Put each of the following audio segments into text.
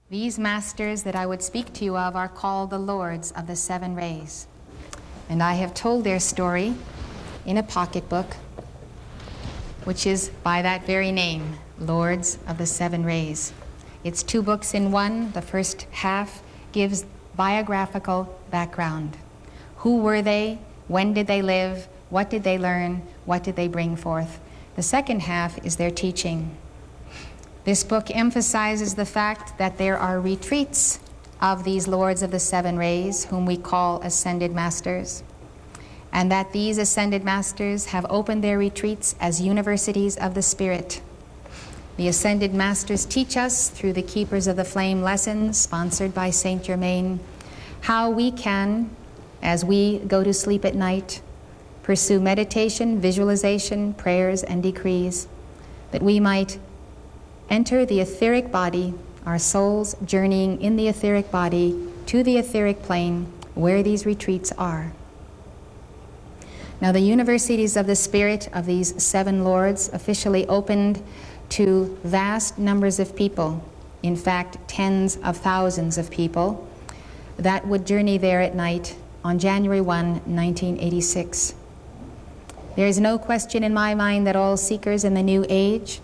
These masters that I would speak to you of are called the Lords of the Seven Rays. And I have told their story in a pocketbook, which is by that very name, Lords of the Seven Rays. It's 2 books in one. The first half gives biographical background. Who were they? When did they live? What did they learn? What did they bring forth? The second half is their teaching. This book emphasizes the fact that there are retreats of these Lords of the Seven Rays, whom we call Ascended Masters, and that these Ascended Masters have opened their retreats as universities of the Spirit. The Ascended Masters teach us, through the Keepers of the Flame lessons, sponsored by Saint Germain, how we can, as we go to sleep at night, pursue meditation, visualization, prayers, and decrees, that we might enter the etheric body, our souls journeying in the etheric body to the etheric plane where these retreats are. Now, the universities of the Spirit of these 7 Lords officially opened to vast numbers of people, in fact, tens of thousands of people, that would journey there at night on January 1, 1986. There is no question in my mind that all seekers in the New Age,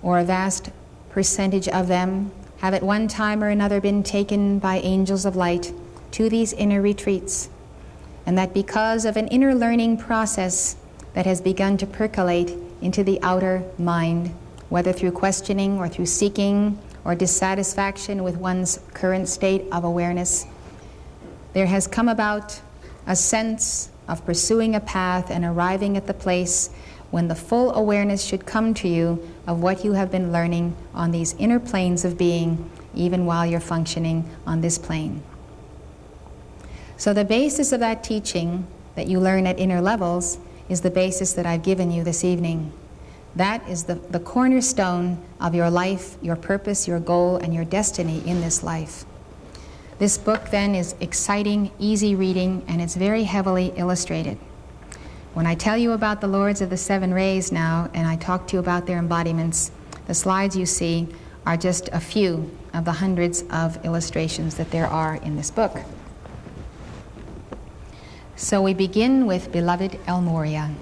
or a vast percentage of them, have at one time or another been taken by angels of light to these inner retreats, and that because of an inner learning process that has begun to percolate into the outer mind, whether through questioning or through seeking or dissatisfaction with one's current state of awareness, there has come about a sense of pursuing a path and arriving at the place when the full awareness should come to you of what you have been learning on these inner planes of being, even while you're functioning on this plane. So the basis of that teaching that you learn at inner levels is the basis that I've given you this evening. That is the cornerstone of your life, your purpose, your goal, and your destiny in this life. This book then is exciting, easy reading, and it's very heavily illustrated. When I tell you about the Lords of the Seven Rays now, and I talk to you about their embodiments, the slides you see are just a few of the hundreds of illustrations that there are in this book. So we begin with beloved El Morya,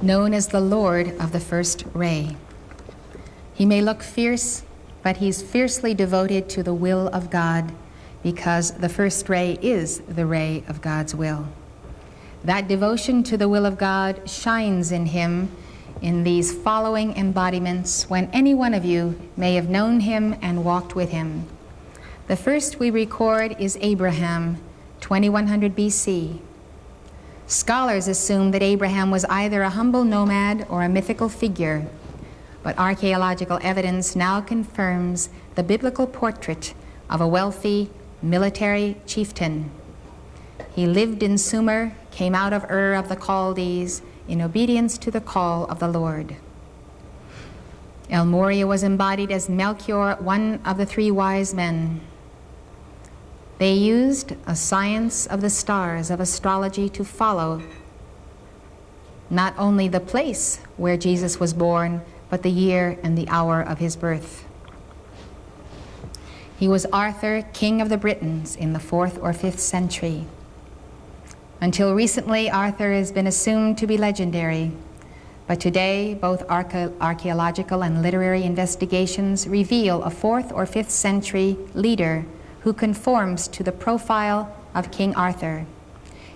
known as the Lord of the First Ray. He may look fierce, but he's fiercely devoted to the will of God, because the first ray is the ray of God's will. That devotion to the will of God shines in him in these following embodiments when any one of you may have known him and walked with him. The first we record is Abraham, 2100 BC. Scholars assume that Abraham was either a humble nomad or a mythical figure, but archaeological evidence now confirms the biblical portrait of a wealthy military chieftain. He lived in Sumer, came out of Ur of the Chaldees in obedience to the call of the Lord. El Morya was embodied as Melchior, one of the 3 wise men. They used a science of the stars, of astrology, to follow not only the place where Jesus was born, but the year and the hour of his birth. He was Arthur, king of the Britons, in the 4th or 5th century. Until recently, Arthur has been assumed to be legendary, but today both archaeological and literary investigations reveal a 4th or 5th century leader who conforms to the profile of King Arthur.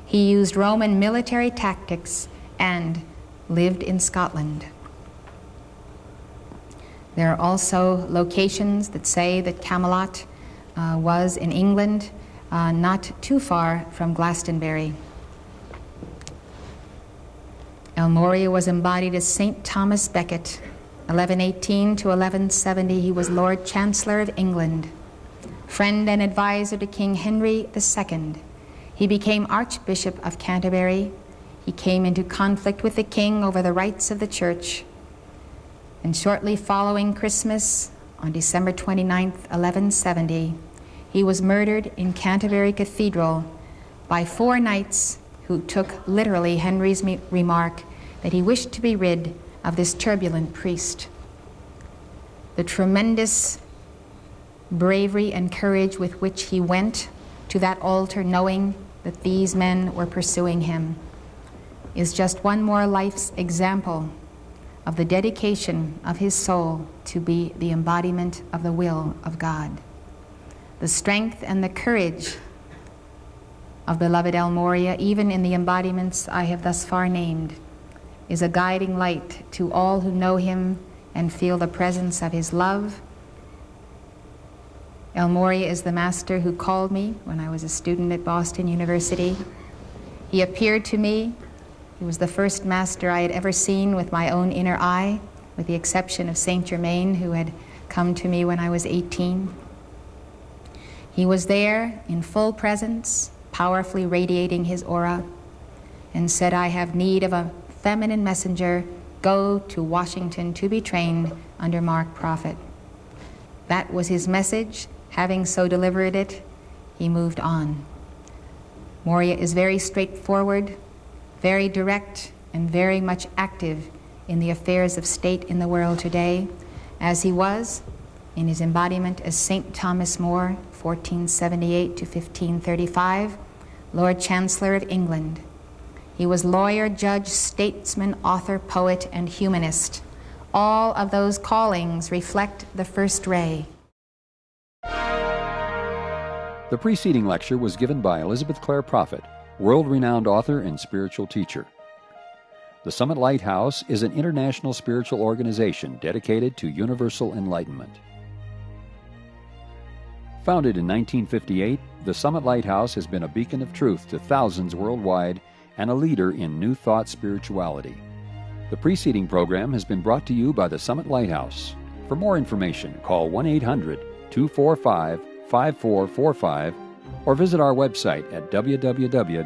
He used Roman military tactics and lived in Scotland. There are also locations that say that Camelot was in England, not too far from Glastonbury. El Morya was embodied as St. Thomas Becket. 1118 to 1170, he was Lord Chancellor of England, friend and advisor to King Henry II. He became Archbishop of Canterbury. He came into conflict with the king over the rights of the church. And shortly following Christmas, on December 29th, 1170, he was murdered in Canterbury Cathedral by 4 knights who took literally Henry's remark that he wished to be rid of this turbulent priest. The tremendous bravery and courage with which he went to that altar knowing that these men were pursuing him, is just one more life's example of the dedication of his soul to be the embodiment of the will of God. The strength and the courage of beloved El Morya, even in the embodiments I have thus far named, is a guiding light to all who know him and feel the presence of his love. El Morya is the master who called me when I was a student at Boston University. He appeared to me. He was the first master I had ever seen with my own inner eye, with the exception of Saint Germain, who had come to me when I was 18. He was there in full presence, powerfully radiating his aura, and said, "I have need of a feminine messenger. Go to Washington to be trained under Mark Prophet." That was his message. Having so delivered it, he moved on. Morya is very straightforward, very direct, and very much active in the affairs of state in the world today, as he was in his embodiment as St. Thomas More, 1478 to 1535, Lord Chancellor of England. He was lawyer, judge, statesman, author, poet, and humanist. All of those callings reflect the first ray. The preceding lecture was given by Elizabeth Clare Prophet, world-renowned author and spiritual teacher. The Summit Lighthouse is an international spiritual organization dedicated to universal enlightenment. Founded in 1958, the Summit Lighthouse has been a beacon of truth to thousands worldwide and a leader in New Thought spirituality. The preceding program has been brought to you by the Summit Lighthouse. For more information, call 1-800-245-5445 or visit our website at www.tsl.org.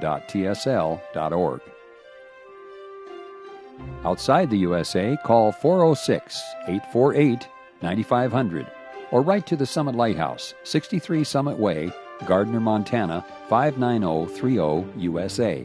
Outside the USA, call 406-848-9500 or write to the Summit Lighthouse, 63 Summit Way, Gardner, Montana, 59030, USA.